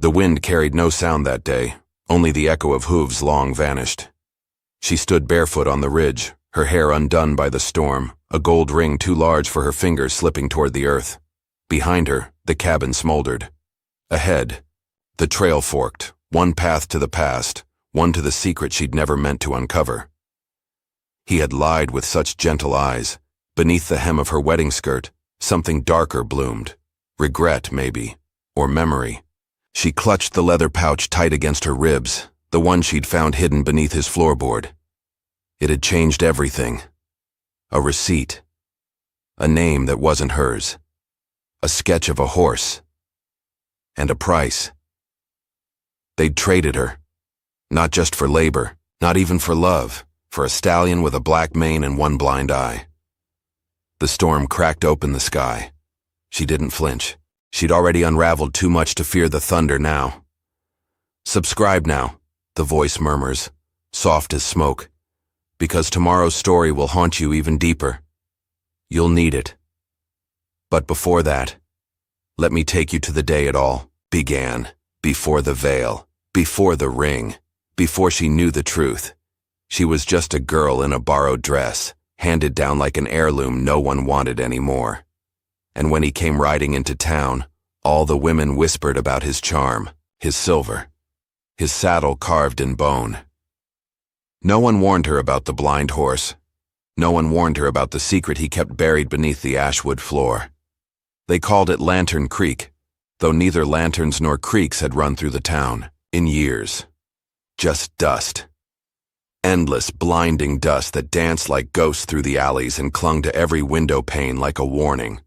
The wind carried no sound that day, only the echo of hooves long vanished. She stood barefoot on the ridge, her hair undone by the storm, a gold ring too large for her fingers slipping toward the earth. Behind her, the cabin smoldered. Ahead, the trail forked, one path to the past, one to the secret she'd never meant to uncover. He had lied with such gentle eyes. Beneath the hem of her wedding skirt, something darker bloomed. Regret, maybe, or memory. She clutched the leather pouch tight against her ribs, the one she'd found hidden beneath his floorboard. It had changed everything. A receipt. A name that wasn't hers. A sketch of a horse. And a price. They'd traded her. Not just for labor, not even for love, for a stallion with a black mane and one blind eye. The storm cracked open the sky. She didn't flinch. She'd already unraveled too much to fear the thunder now. Subscribe now, the voice murmurs, soft as smoke, because tomorrow's story will haunt you even deeper. You'll need it. But before that, let me take you to the day it all began, before the veil, before the ring, before she knew the truth. She was just a girl in a borrowed dress, handed down like an heirloom no one wanted anymore. And when he came riding into town, all the women whispered about his charm, his silver, his saddle carved in bone. No one warned her about the blind horse. No one warned her about the secret he kept buried beneath the ashwood floor. They called it Lantern Creek, though neither lanterns nor creeks had run through the town in years. Just dust. Endless, blinding dust that danced like ghosts through the alleys and clung to every window pane like a warning.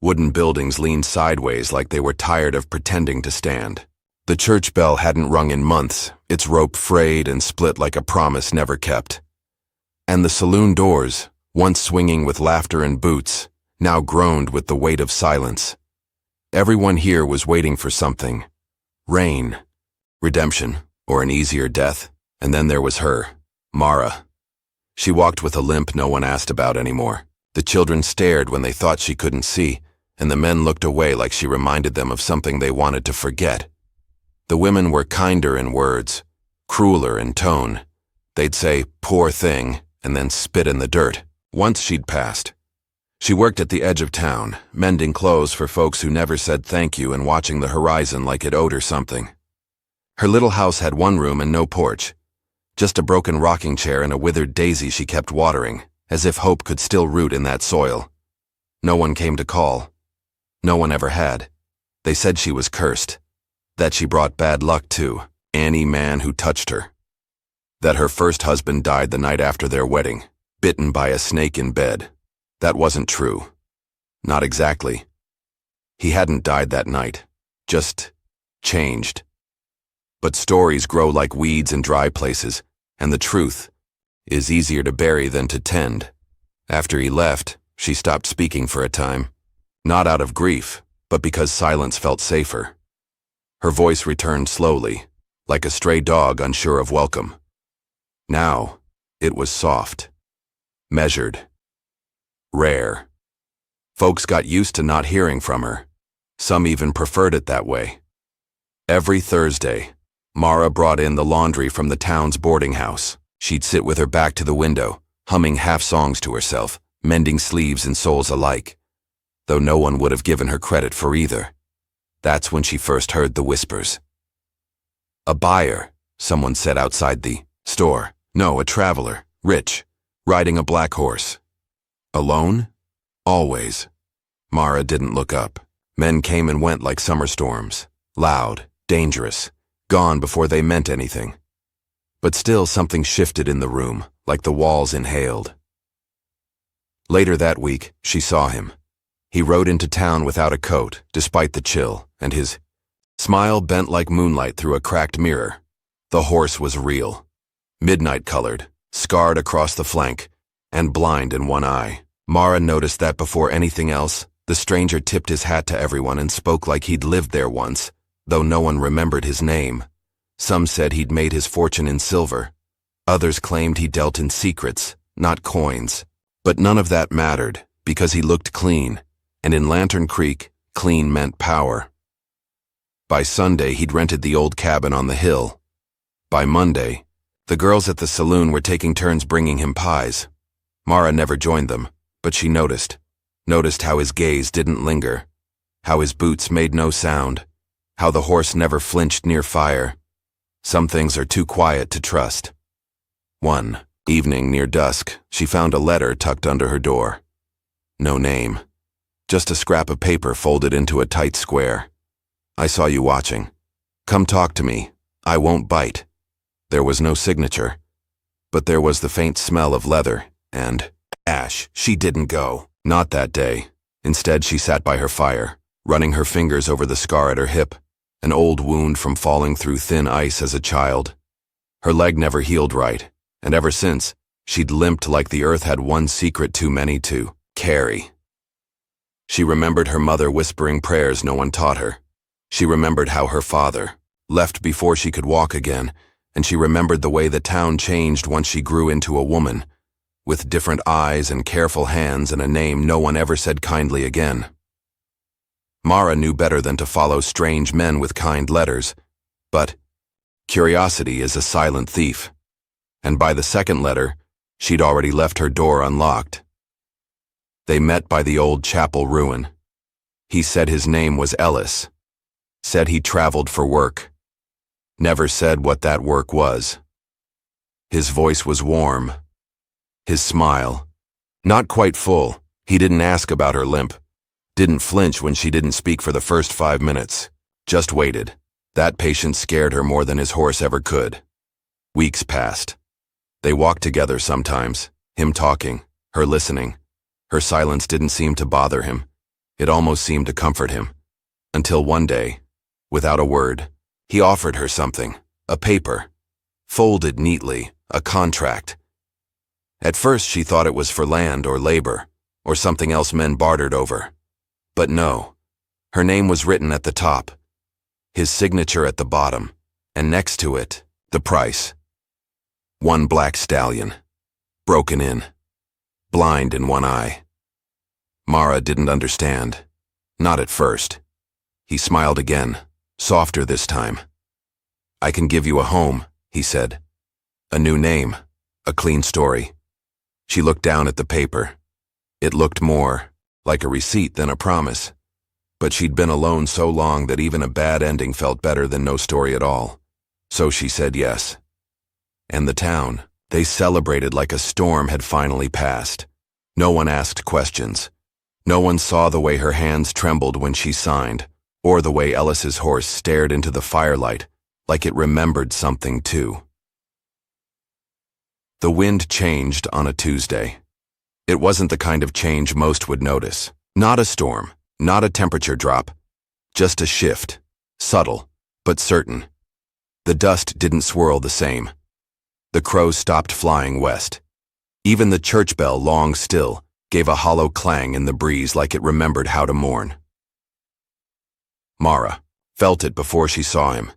Wooden buildings leaned sideways like they were tired of pretending to stand. The church bell hadn't rung in months, its rope frayed and split like a promise never kept. And the saloon doors, once swinging with laughter and boots, now groaned with the weight of silence. Everyone here was waiting for something. Rain, redemption, or an easier death. And then there was her, Mara. She walked with a limp no one asked about anymore. The children stared when they thought she couldn't see, and the men looked away like she reminded them of something they wanted to forget. The women were kinder in words, crueler in tone. They'd say, "Poor thing," and then spit in the dirt. Once she'd passed. She worked at the edge of town, mending clothes for folks who never said thank you and watching the horizon like it owed her something. Her little house had one room and no porch. Just a broken rocking chair and a withered daisy she kept watering, as if hope could still root in that soil. No one came to call. No one ever had. They said she was cursed. That she brought bad luck to any man who touched her. That her first husband died the night after their wedding, bitten by a snake in bed. That wasn't true. Not exactly. He hadn't died that night. Just changed. But stories grow like weeds in dry places, and the truth is easier to bury than to tend. After he left, she stopped speaking for a time. Not out of grief, but because silence felt safer. Her voice returned slowly, like a stray dog unsure of welcome. Now, it was soft, measured, rare. Folks got used to not hearing from her. Some even preferred it that way. Every Thursday, Mara brought in the laundry from the town's boarding house. She'd sit with her back to the window, humming half-songs to herself, mending sleeves and soles alike, though no one would have given her credit for either. That's when she first heard the whispers. A buyer, someone said outside the store. No, a traveler, rich, riding a black horse. Alone? Always. Mara didn't look up. Men came and went like summer storms, loud, dangerous, gone before they meant anything. But still something shifted in the room, like the walls inhaled. Later that week, she saw him. He rode into town without a coat, despite the chill, and his smile bent like moonlight through a cracked mirror. The horse was real. Midnight-colored, scarred across the flank, and blind in one eye. Mara noticed that before anything else, the stranger tipped his hat to everyone and spoke like he'd lived there once, though no one remembered his name. Some said he'd made his fortune in silver. Others claimed he dealt in secrets, not coins. But none of that mattered, because he looked clean, and in Lantern Creek, clean meant power. By Sunday, he'd rented the old cabin on the hill. By Monday, the girls at the saloon were taking turns bringing him pies. Mara never joined them, but she noticed how his gaze didn't linger, how his boots made no sound, how the horse never flinched near fire. Some things are too quiet to trust. One evening near dusk, she found a letter tucked under her door. No name, just a scrap of paper folded into a tight square. I saw you watching. Come talk to me. I won't bite. There was no signature, but there was the faint smell of leather and ash. She didn't go. Not that day. Instead, she sat by her fire, running her fingers over the scar at her hip, an old wound from falling through thin ice as a child. Her leg never healed right, and ever since, she'd limped like the earth had one secret too many to carry. She remembered her mother whispering prayers no one taught her. She remembered how her father left before she could walk again, and she remembered the way the town changed once she grew into a woman, with different eyes and careful hands and a name no one ever said kindly again. Mara knew better than to follow strange men with kind letters, but curiosity is a silent thief, and by the second letter, she'd already left her door unlocked. They met by the old chapel ruin. He said his name was Ellis, said he traveled for work, never said what that work was. His voice was warm, his smile, not quite full. He didn't ask about her limp, didn't flinch when she didn't speak for the first 5 minutes, just waited. That patience scared her more than his horse ever could. Weeks passed. They walked together sometimes, him talking, her listening. Her silence didn't seem to bother him. It almost seemed to comfort him. Until one day, without a word, he offered her something, a paper, folded neatly, a contract. At first she thought it was for land or labor, or something else men bartered over. But no, her name was written at the top, his signature at the bottom, and next to it, the price. 1 black stallion, broken in, blind in one eye. Mara didn't understand, not at first. He smiled again, softer this time. I can give you a home, he said. A new name, a clean story. She looked down at the paper. It looked more like a receipt than a promise. But she'd been alone so long that even a bad ending felt better than no story at all. So she said yes. And the town, they celebrated like a storm had finally passed. No one asked questions. No one saw the way her hands trembled when she signed, or the way Ellis's horse stared into the firelight, like it remembered something too. The wind changed on a Tuesday. It wasn't the kind of change most would notice. Not a storm, not a temperature drop, just a shift, subtle, but certain. The dust didn't swirl the same. The crows stopped flying west. Even the church bell, long still, gave a hollow clang in the breeze like it remembered how to mourn. Mara felt it before she saw him.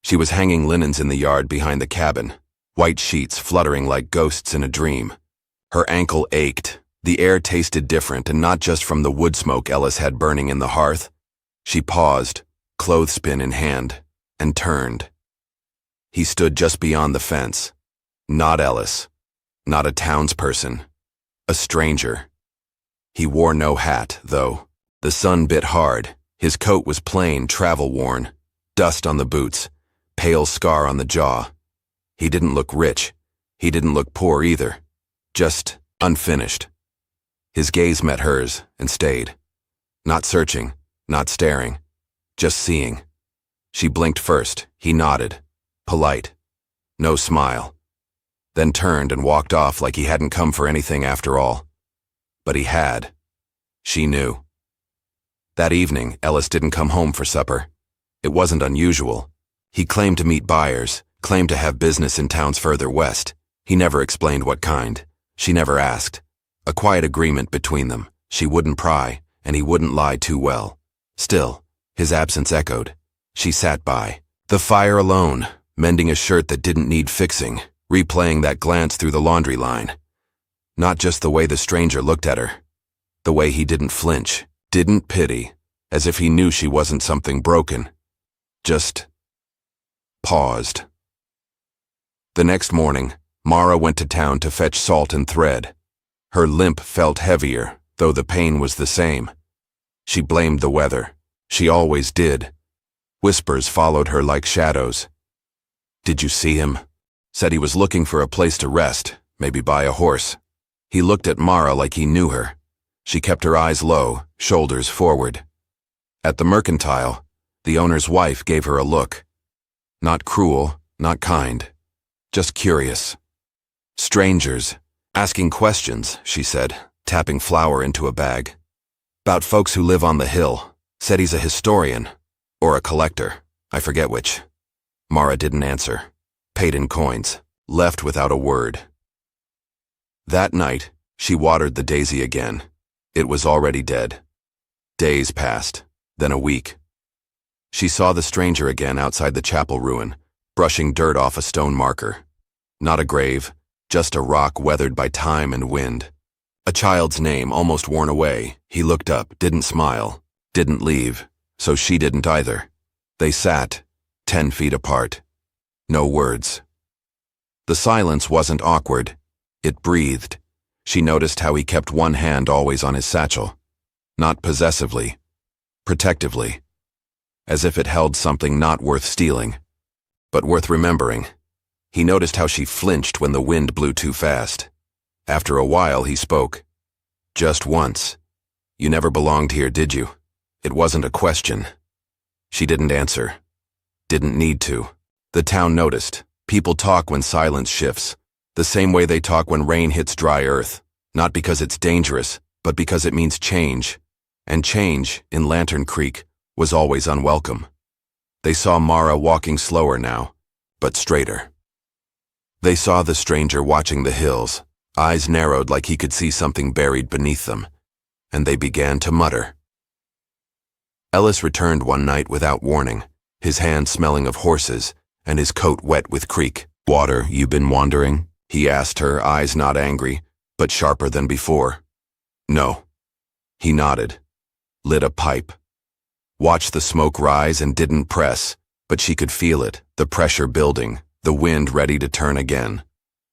She was hanging linens in the yard behind the cabin, white sheets fluttering like ghosts in a dream. Her ankle ached. The air tasted different, and not just from the wood smoke Ellis had burning in the hearth. She paused, clothespin in hand, and turned. He stood just beyond the fence. Not Ellis, not a townsperson, a stranger. He wore no hat, though. The sun bit hard. His coat was plain, travel-worn, dust on the boots, pale scar on the jaw. He didn't look rich. He didn't look poor either. Just unfinished. His gaze met hers and stayed. Not searching, not staring, just seeing. She blinked first. He nodded. Polite. No smile. Then turned and walked off like he hadn't come for anything after all. But he had. She knew. That evening, Ellis didn't come home for supper. It wasn't unusual. He claimed to meet buyers, claimed to have business in towns further west. He never explained what kind. She never asked. A quiet agreement between them. She wouldn't pry, and he wouldn't lie too well. Still, his absence echoed. She sat by, the fire alone, mending a shirt that didn't need fixing, replaying that glance through the laundry line. Not just the way the stranger looked at her. The way he didn't flinch, didn't pity, as if he knew she wasn't something broken. Just paused. The next morning, Mara went to town to fetch salt and thread. Her limp felt heavier, though the pain was the same. She blamed the weather. She always did. Whispers followed her like shadows. "Did you see him?" Said he was looking for a place to rest, maybe buy a horse. He looked at Mara like he knew her. She kept her eyes low, shoulders forward. At the mercantile, the owner's wife gave her a look. Not cruel, not kind, just curious. "Strangers, asking questions," she said, tapping flour into a bag. "About folks who live on the hill. Said he's a historian, or a collector, I forget which." Mara didn't answer. Paid in coins, left without a word. That night, she watered the daisy again. It was already dead. Days passed, then a week. She saw the stranger again outside the chapel ruin, brushing dirt off a stone marker. Not a grave, just a rock weathered by time and wind. A child's name almost worn away. He looked up, didn't smile, didn't leave, so she didn't either. They sat, 10 feet apart. No words. The silence wasn't awkward. It breathed. She noticed how he kept one hand always on his satchel. Not possessively, protectively. As if it held something not worth stealing, but worth remembering. He noticed how she flinched when the wind blew too fast. After a while, he spoke. "Just once. You never belonged here, did you?" It wasn't a question. She didn't answer. Didn't need to. The town noticed. People talk when silence shifts, the same way they talk when rain hits dry earth, not because it's dangerous, but because it means change. And change, in Lantern Creek, was always unwelcome. They saw Mara walking slower now, but straighter. They saw the stranger watching the hills, eyes narrowed like he could see something buried beneath them, and they began to mutter. Ellis returned one night without warning, his hand smelling of horses, and his coat wet with creek. "Water, you been wandering?" he asked her, eyes not angry, but sharper than before. "No." He nodded, lit a pipe. Watched the smoke rise and didn't press, but she could feel it, the pressure building, the wind ready to turn again.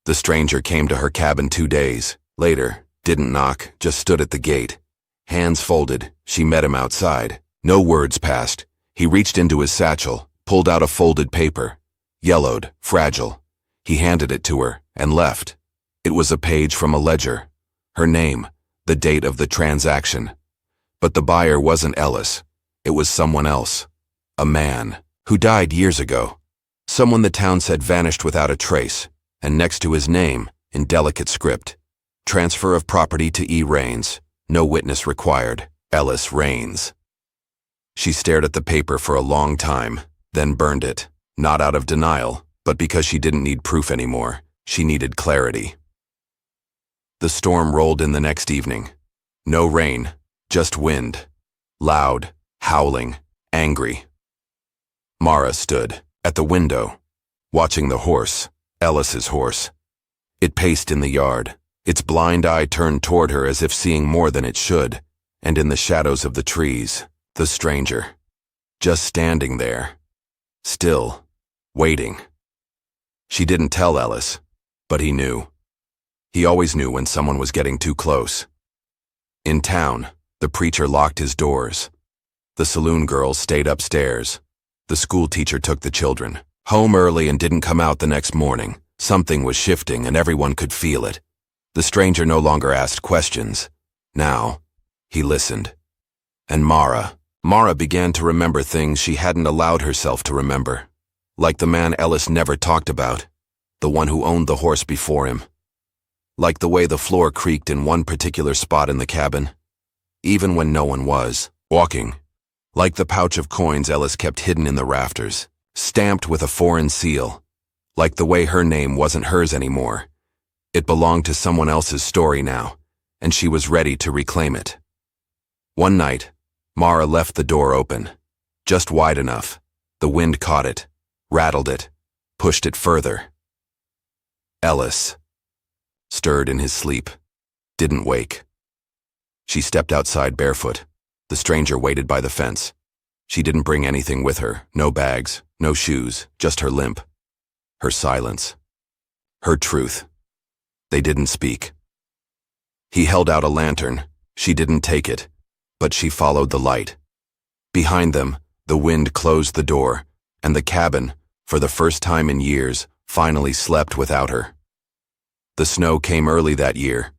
The stranger came to her cabin 2 days later, didn't knock, just stood at the gate. Hands folded, she met him outside. No words passed. He reached into his satchel, pulled out a folded paper. Yellowed, fragile. He handed it to her and left. It was a page from a ledger. Her name, the date of the transaction. But the buyer wasn't Ellis. It was someone else. A man who died years ago. Someone the town said vanished without a trace. And next to his name, in delicate script, transfer of property to E. Rains. No witness required. Ellis Rains. She stared at the paper for a long time, then burned it. Not out of denial, but because she didn't need proof anymore. She needed clarity. The storm rolled in the next evening. No rain, just wind. Loud, howling, angry. Mara stood at the window, watching the horse, Ellis's horse. It paced in the yard, its blind eye turned toward her as if seeing more than it should, and in the shadows of the trees, the stranger, just standing there, still, waiting. She didn't tell Ellis, but he knew. He always knew when someone was getting too close. In town, the preacher locked his doors. The saloon girls stayed upstairs. The school teacher took the children home early and didn't come out the next morning. Something was shifting and everyone could feel it. The stranger no longer asked questions. Now, he listened. And Mara began to remember things she hadn't allowed herself to remember. Like the man Ellis never talked about, the one who owned the horse before him. Like the way the floor creaked in one particular spot in the cabin, even when no one was walking. Like the pouch of coins Ellis kept hidden in the rafters, stamped with a foreign seal. Like the way her name wasn't hers anymore. It belonged to someone else's story now, and she was ready to reclaim it. One night, Mara left the door open, just wide enough. The wind caught it, rattled it, pushed it further. Ellis stirred in his sleep, didn't wake. She stepped outside barefoot. The stranger waited by the fence. She didn't bring anything with her, no bags, no shoes, just her limp. Her silence. Her truth. They didn't speak. He held out a lantern. She didn't take it, but she followed the light. Behind them, the wind closed the door, and the cabin, for the first time in years, finally slept without her. The snow came early that year,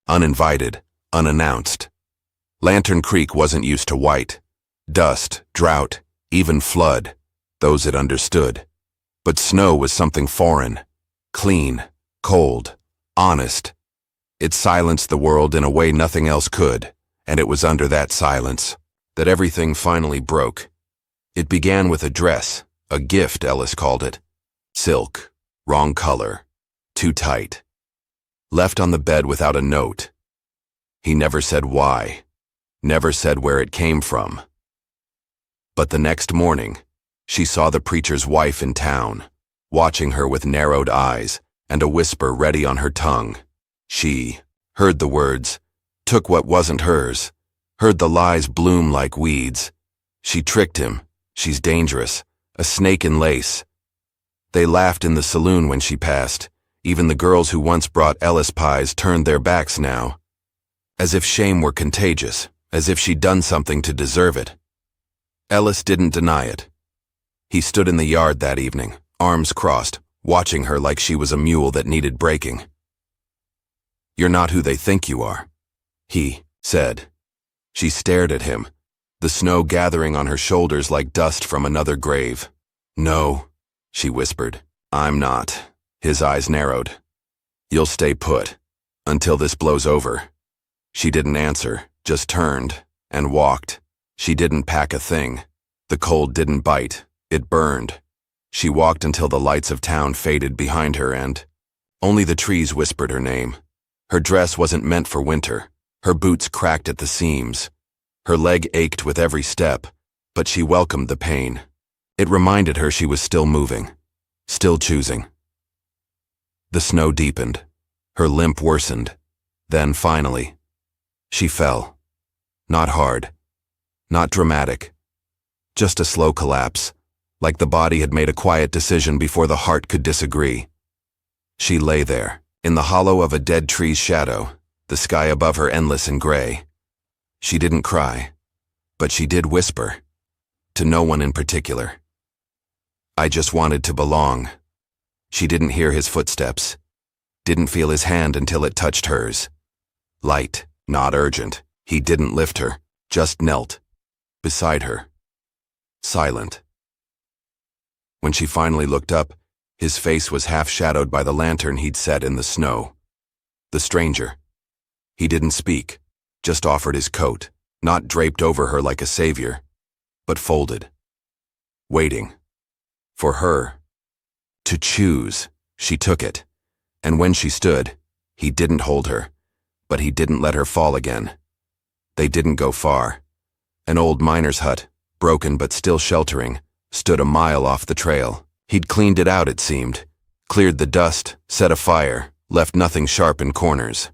uninvited, unannounced. Lantern Creek wasn't used to white. Dust, drought, even flood, those it understood. But snow was something foreign, clean, cold, honest. It silenced the world in a way nothing else could, and it was under that silence that everything finally broke. It began with a dress, a gift, Ellis called it. Silk, wrong color, too tight. Left on the bed without a note. He never said why, never said where it came from. But the next morning, she saw the preacher's wife in town, watching her with narrowed eyes and a whisper ready on her tongue. She heard the words, took what wasn't hers, heard the lies bloom like weeds. She tricked him. She's dangerous, a snake in lace. They laughed in the saloon when she passed. Even the girls who once brought Ellis pies turned their backs now. As if shame were contagious, as if she'd done something to deserve it. Ellis didn't deny it. He stood in the yard that evening, arms crossed, watching her like she was a mule that needed breaking. "You're not who they think you are," he said. She stared at him, the snow gathering on her shoulders like dust from another grave. "No," she whispered, "I'm not." His eyes narrowed. "You'll stay put, until this blows over." She didn't answer, just turned, and walked. She didn't pack a thing. The cold didn't bite, it burned. She walked until the lights of town faded behind her and only the trees whispered her name. Her dress wasn't meant for winter. Her boots cracked at the seams. Her leg ached with every step, but she welcomed the pain. It reminded her she was still moving, still choosing. The snow deepened. Her limp worsened. Then, finally, she fell. Not hard. Not dramatic. Just a slow collapse, like the body had made a quiet decision before the heart could disagree. She lay there, in the hollow of a dead tree's shadow, the sky above her endless and gray. She didn't cry, but she did whisper, to no one in particular. "I just wanted to belong." She didn't hear his footsteps, didn't feel his hand until it touched hers. Light, not urgent. He didn't lift her, just knelt, beside her, silent. When she finally looked up, his face was half shadowed by the lantern he'd set in the snow. The stranger. He didn't speak, just offered his coat, not draped over her like a savior, but folded. Waiting. For her. To choose. She took it. And when she stood, he didn't hold her, but he didn't let her fall again. They didn't go far. An old miner's hut, broken but still sheltering, stood a mile off the trail. He'd cleaned it out, it seemed, cleared the dust, set a fire, left nothing sharp in corners.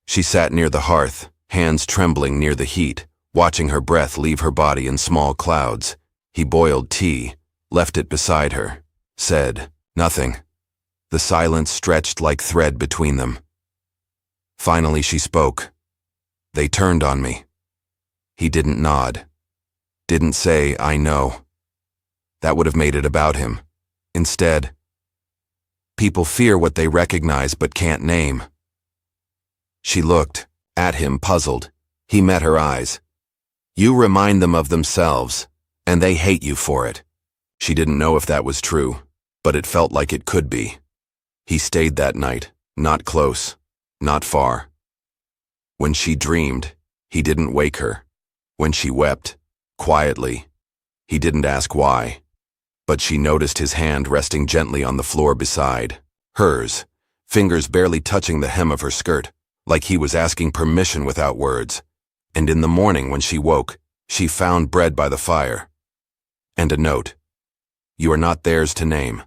She sat near the hearth, hands trembling near the heat, watching her breath leave her body in small clouds. He boiled tea, left it beside her, said nothing. The silence stretched like thread between them. Finally she spoke. "They turned on me." He didn't nod. Didn't say, "I know." That would have made it about him. Instead, people fear what they recognize but can't name. She looked at him, puzzled. He met her eyes. "You remind them of themselves, and they hate you for it." She didn't know if that was true, but it felt like it could be. He stayed that night, not close, not far. When she dreamed, he didn't wake her. When she wept, quietly, he didn't ask why. But she noticed his hand resting gently on the floor beside hers, fingers barely touching the hem of her skirt, like he was asking permission without words. And in the morning when she woke, she found bread by the fire. And a note. "You are not theirs to name.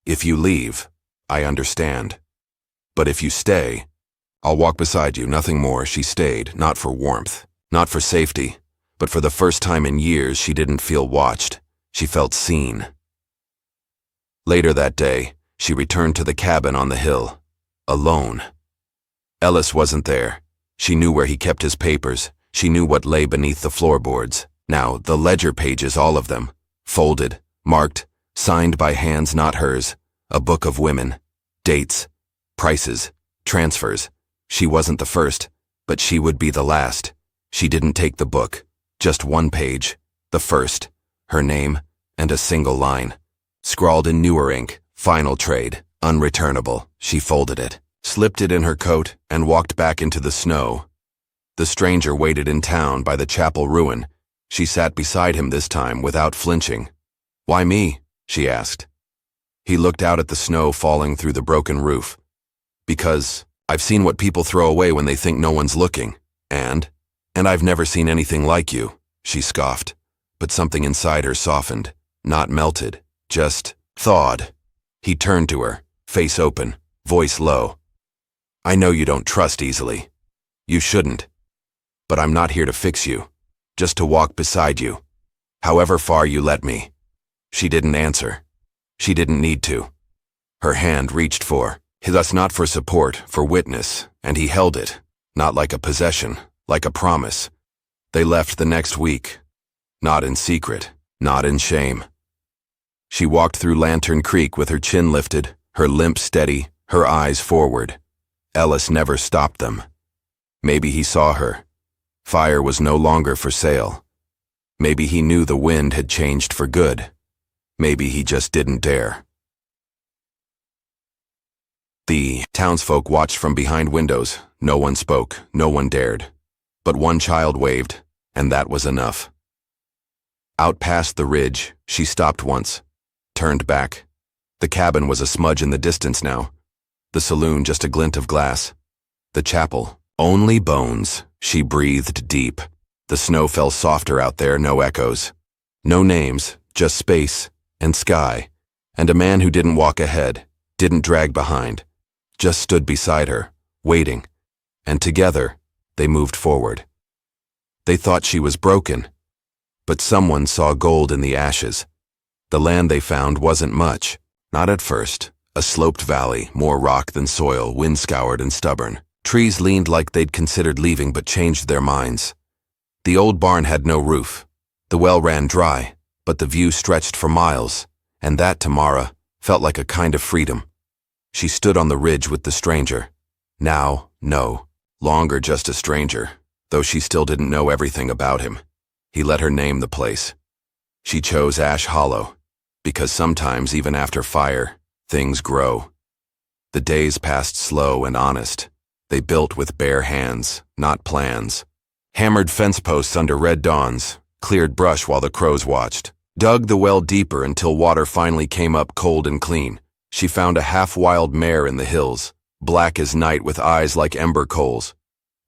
If you leave, I understand. But if you stay, I'll walk beside you, nothing more." She stayed, not for warmth, not for safety, But for the first time in years, she didn't feel watched. She felt seen. Later that day, she returned to the cabin on the hill, alone. Ellis wasn't there. She knew where he kept his papers. She knew what lay beneath the floorboards. Now, the ledger pages, all of them, folded, marked, signed by hands not hers, a book of women, dates, prices, transfers. She wasn't the first, but she would be the last. She didn't take the book, just one page, the first, her name, and a single line. Scrawled in newer ink, final trade, unreturnable. She folded it, slipped it in her coat, and walked back into the snow. The stranger waited in town by the chapel ruin. She sat beside him this time without flinching. "Why me?" she asked. He looked out at the snow falling through the broken roof. "Because I've seen what people throw away when they think no one's looking. And I've never seen anything like you," she scoffed. But something inside her softened, not melted, just thawed. He turned to her, face open, voice low. "I know you don't trust easily. You shouldn't. But I'm not here to fix you, just to walk beside you, however far you let me." She didn't answer. She didn't need to. Her hand reached for his, not for support, for witness, and he held it, not like a possession, like a promise. They left the next week, not in secret, not in shame. She walked through Lantern Creek with her chin lifted, her limp steady, her eyes forward. Ellis never stopped them. Maybe he saw her. Fire was no longer for sale. Maybe he knew the wind had changed for good. Maybe he just didn't dare. The townsfolk watched from behind windows. No one spoke, no one dared. But one child waved, and that was enough. Out past the ridge, she stopped once, turned back. The cabin was a smudge in the distance now. The saloon just a glint of glass. The chapel, only bones. She breathed deep. The snow fell softer out there, no echoes. No names, just space and sky. And a man who didn't walk ahead, didn't drag behind, just stood beside her, waiting. And together, they moved forward. They thought she was broken. But someone saw gold in the ashes. The land they found wasn't much, not at first. A sloped valley, more rock than soil, wind-scoured and stubborn. Trees leaned like they'd considered leaving but changed their minds. The old barn had no roof. The well ran dry, but the view stretched for miles, and that, to Mara, felt like a kind of freedom. She stood on the ridge with the stranger. Now, no longer just a stranger, though she still didn't know everything about him. He let her name the place. She chose Ash Hollow, because sometimes, even after fire, things grow. The days passed slow and honest. They built with bare hands, not plans. Hammered fence posts under red dawns, cleared brush while the crows watched. Dug the well deeper until water finally came up cold and clean. She found a half-wild mare in the hills, black as night with eyes like ember coals.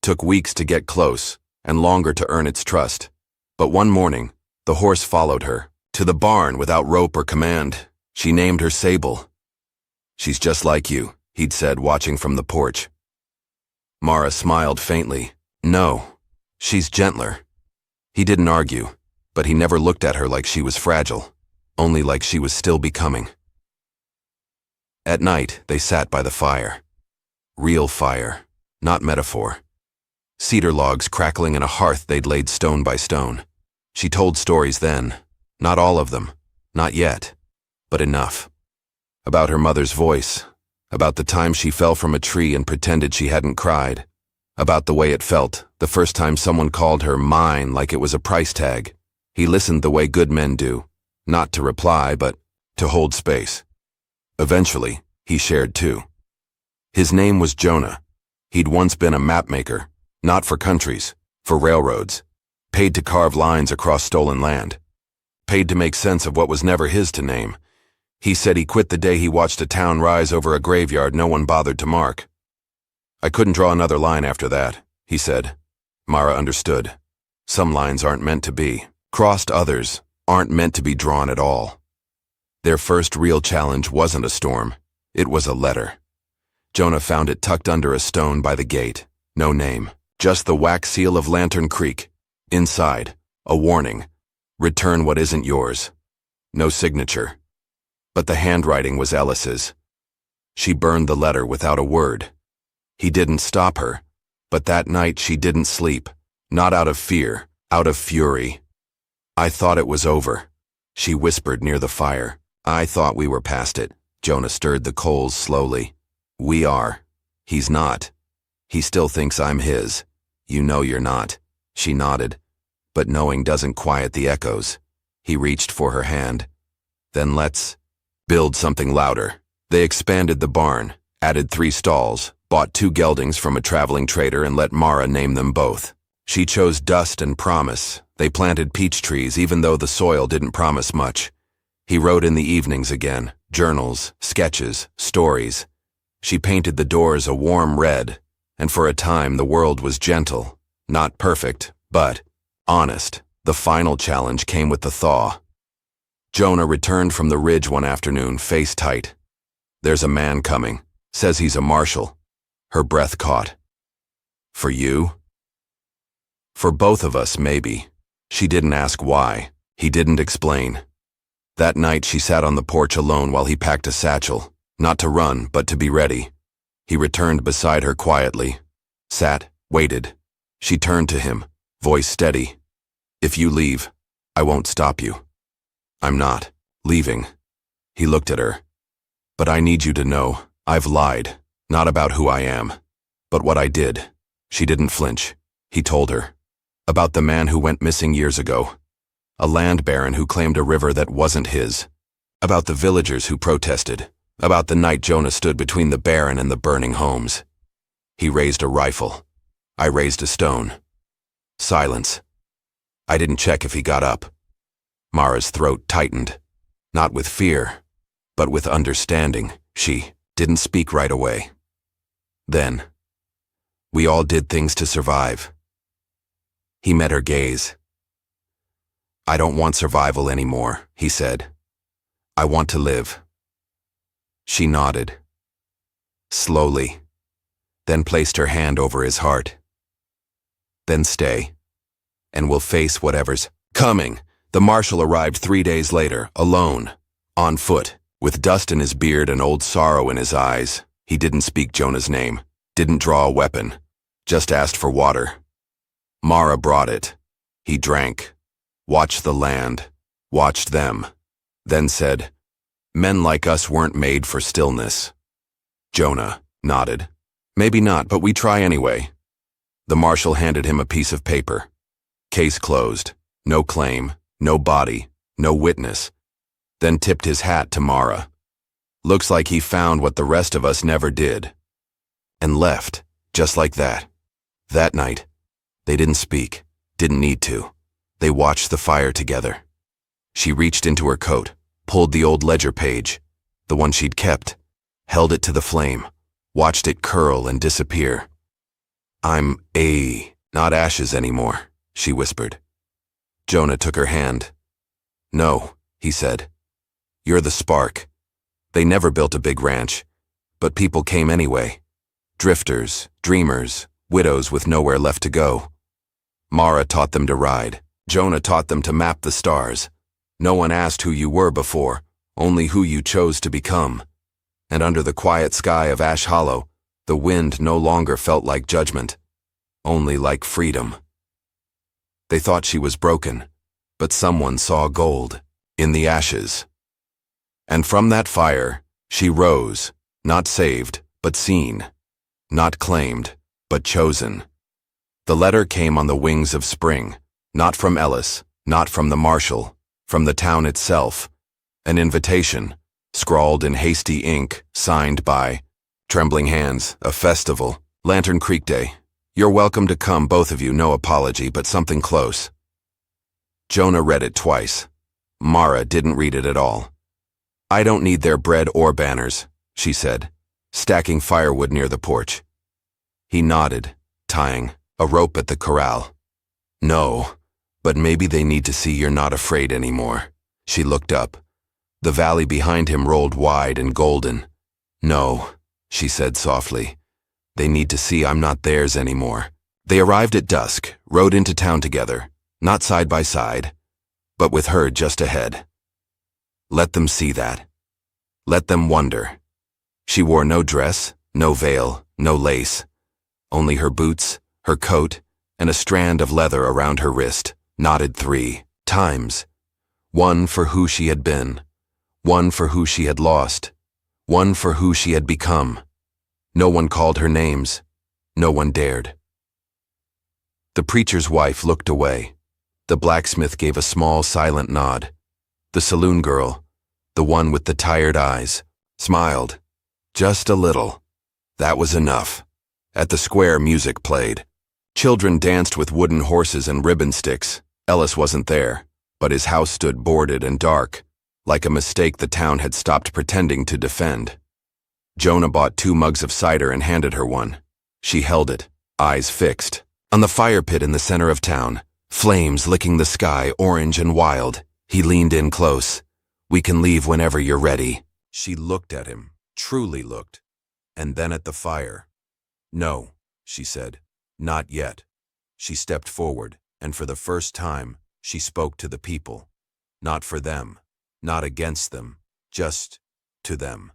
Took weeks to get close, and longer to earn its trust. But one morning, the horse followed her, to the barn without rope or command. She named her Sable. "She's just like you," he'd said, watching from the porch. Mara smiled faintly. "No, she's gentler." He didn't argue, but he never looked at her like she was fragile, only like she was still becoming. At night, they sat by the fire. Real fire, not metaphor. Cedar logs crackling in a hearth they'd laid stone by stone. She told stories then, not all of them, not yet, but enough. About her mother's voice, about the time she fell from a tree and pretended she hadn't cried, about the way it felt the first time someone called her mine like it was a price tag. He listened the way good men do, not to reply, but to hold space. Eventually, he shared too. His name was Jonah. He'd once been a mapmaker, not for countries, for railroads, paid to carve lines across stolen land, paid to make sense of what was never his to name. He said he quit the day he watched a town rise over a graveyard no one bothered to mark. "I couldn't draw another line after that," he said. Mara understood. Some lines aren't meant to be crossed, others aren't meant to be drawn at all. Their first real challenge wasn't a storm, it was a letter. Jonah found it tucked under a stone by the gate. No name, just the wax seal of Lantern Creek. Inside, A warning. Return what isn't yours. No signature. But the handwriting was Ellis's. She burned the letter without a word. He didn't stop her, but that night she didn't sleep. Not out of fear, out of fury. I thought it was over, she whispered near the fire. I thought we were past it. Jonah stirred the coals slowly. We are. He's not. He still thinks I'm his. You know you're not. She nodded. But knowing doesn't quiet the echoes. He reached for her hand. Then let's build something louder. They expanded the barn, added 3 stalls, bought 2 geldings from a traveling trader and let Mara name them both. She chose Dust and Promise. They planted peach trees even though the soil didn't promise much. He wrote in the evenings again, journals, sketches, stories. She painted the doors a warm red, and for a time the world was gentle. Not perfect, but honest. The final challenge came with the thaw. Jonah returned from the ridge one afternoon, face tight. There's a man coming. Says he's a marshal. Her breath caught. For you? For both of us, maybe. She didn't ask why. He didn't explain. That night she sat on the porch alone while he packed a satchel. Not to run, but to be ready. He returned beside her quietly. Sat, waited. She turned to him, voice steady. If you leave, I won't stop you. I'm not leaving. He looked at her. But I need you to know, I've lied. Not about who I am, but what I did. She didn't flinch. He told her. About the man who went missing years ago. A land baron who claimed a river that wasn't his. About the villagers who protested. About the night Jonah stood between the baron and the burning homes. He raised a rifle. I raised a stone. Silence. I didn't check if he got up. Mara's throat tightened. Not with fear, but with understanding. She didn't speak right away. Then, we all did things to survive. He met her gaze. I don't want survival anymore, he said. I want to live. She nodded. Slowly. Then placed her hand over his heart. Then stay. And we'll face whatever's coming. The marshal arrived 3 days later, alone, on foot, with dust in his beard and old sorrow in his eyes. He didn't speak Jonah's name, didn't draw a weapon, just asked for water. Mara brought it. He drank, watched the land, watched them, then said, Men like us weren't made for stillness. Jonah nodded. Maybe not, but we try anyway. The marshal handed him a piece of paper. Case closed. No claim, no body, no witness. Then tipped his hat to Mara. Looks like he found what the rest of us never did. And left, just like that. That night, they didn't speak, didn't need to. They watched the fire together. She reached into her coat, pulled the old ledger page, the one she'd kept, held it to the flame, watched it curl and disappear. I'm not ashes anymore, she whispered. Jonah took her hand. No, he said. You're the spark. They never built a big ranch, but people came anyway. Drifters, dreamers, widows with nowhere left to go. Mara taught them to ride. Jonah taught them to map the stars. No one asked who you were before, only who you chose to become. And under the quiet sky of Ash Hollow, the wind no longer felt like judgment, only like freedom. They thought she was broken, but someone saw gold in the ashes. And from that fire, she rose, not saved, but seen, not claimed, but chosen. The letter came on the wings of spring, not from Ellis, not from the marshal, from the town itself. An invitation, scrawled in hasty ink, signed by trembling hands, a festival, Lantern Creek Day. You're welcome to come, both of you, no apology, but something close. Jonah read it twice. Mara didn't read it at all. I don't need their bread or banners, she said, stacking firewood near the porch. He nodded, tying a rope at the corral. No, but maybe they need to see you're not afraid anymore. She looked up. The valley behind him rolled wide and golden. No, she said softly. They need to see I'm not theirs anymore. They arrived at dusk, rode into town together. Not side by side, but with her just ahead. Let them see that. Let them wonder. She wore no dress, no veil, no lace. Only her boots, her coat, and a strand of leather around her wrist, knotted 3 times. One for who she had been, one for who she had lost, one for who she had become. No one called her names. No one dared. The preacher's wife looked away. The blacksmith gave a small, silent nod. The saloon girl, the one with the tired eyes, smiled. Just a little. That was enough. At the square, music played. Children danced with wooden horses and ribbon sticks. Ellis wasn't there, but his house stood boarded and dark, like a mistake the town had stopped pretending to defend. Jonah bought 2 mugs of cider and handed her one. She held it, eyes fixed. On the fire pit in the center of town, flames licking the sky, orange and wild, he leaned in close. "We can leave whenever you're ready." She looked at him, truly looked, and then at the fire. "No," she said, "not yet." She stepped forward, and for the first time, she spoke to the people. Not for them, not against them, just to them.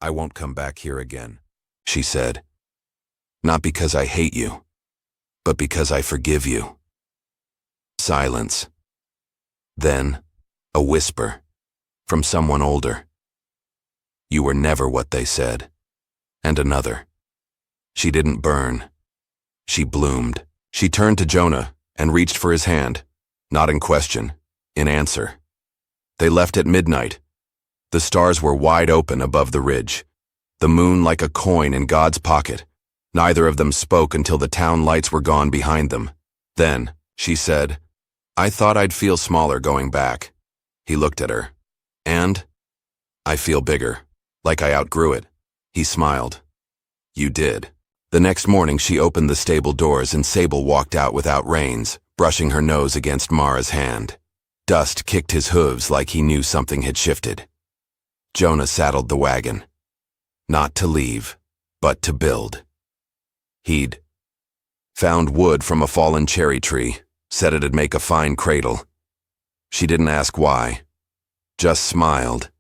"I won't come back here again," she said. "Not because I hate you, but because I forgive you." Silence. Then, a whisper, from someone older. "You were never what they said." And another. She didn't burn. She bloomed. She turned to Jonah and reached for his hand, not in question, in answer. They left at midnight. The stars were wide open above the ridge, the moon like a coin in God's pocket. Neither of them spoke until the town lights were gone behind them. Then, she said, "I thought I'd feel smaller going back." He looked at her. "And? I feel bigger, like I outgrew it." He smiled. "You did." The next morning she opened the stable doors and Sable walked out without reins, brushing her nose against Mara's hand. Dust kicked his hooves like he knew something had shifted. Jonah saddled the wagon. Not to leave, but to build. He'd found wood from a fallen cherry tree, said it'd make a fine cradle. She didn't ask why, just smiled,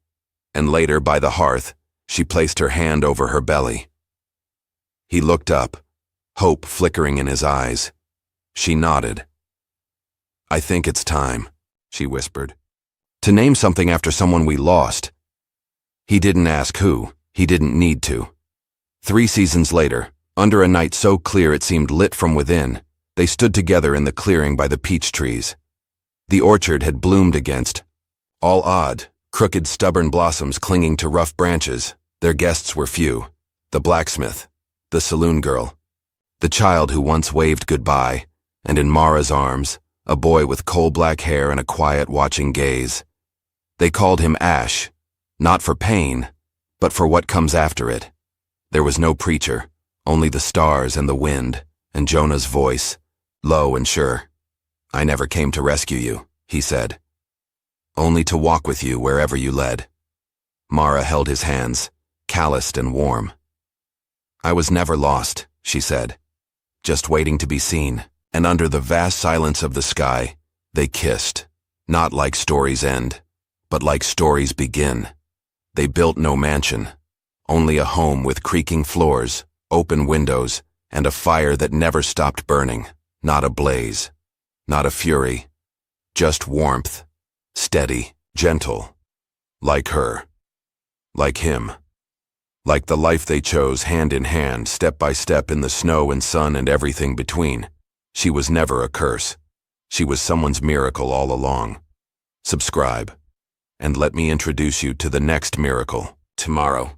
and later by the hearth, she placed her hand over her belly. He looked up, hope flickering in his eyes. She nodded. "I think it's time," she whispered, "to name something after someone we lost." He didn't ask who, he didn't need to. 3 seasons later, under a night so clear it seemed lit from within, they stood together in the clearing by the peach trees. The orchard had bloomed against, all odd, crooked, stubborn blossoms clinging to rough branches. Their guests were few: the blacksmith, the saloon girl, the child who once waved goodbye, and in Mara's arms, a boy with coal-black hair and a quiet, watching gaze. They called him Ash, not for pain, but for what comes after it. There was no preacher, only the stars and the wind, and Jonah's voice, low and sure. "I never came to rescue you," he said. "Only to walk with you wherever you led." Mara held his hands, calloused and warm. "I was never lost," she said, "just waiting to be seen." And under the vast silence of the sky, they kissed, not like stories end, but like stories begin. They built no mansion, only a home with creaking floors, open windows, and a fire that never stopped burning. Not a blaze, not a fury, just warmth, steady, gentle, like her, like him, like the life they chose hand in hand, step by step in the snow and sun and everything between. She was never a curse. She was someone's miracle all along. Subscribe, and let me introduce you to the next miracle tomorrow.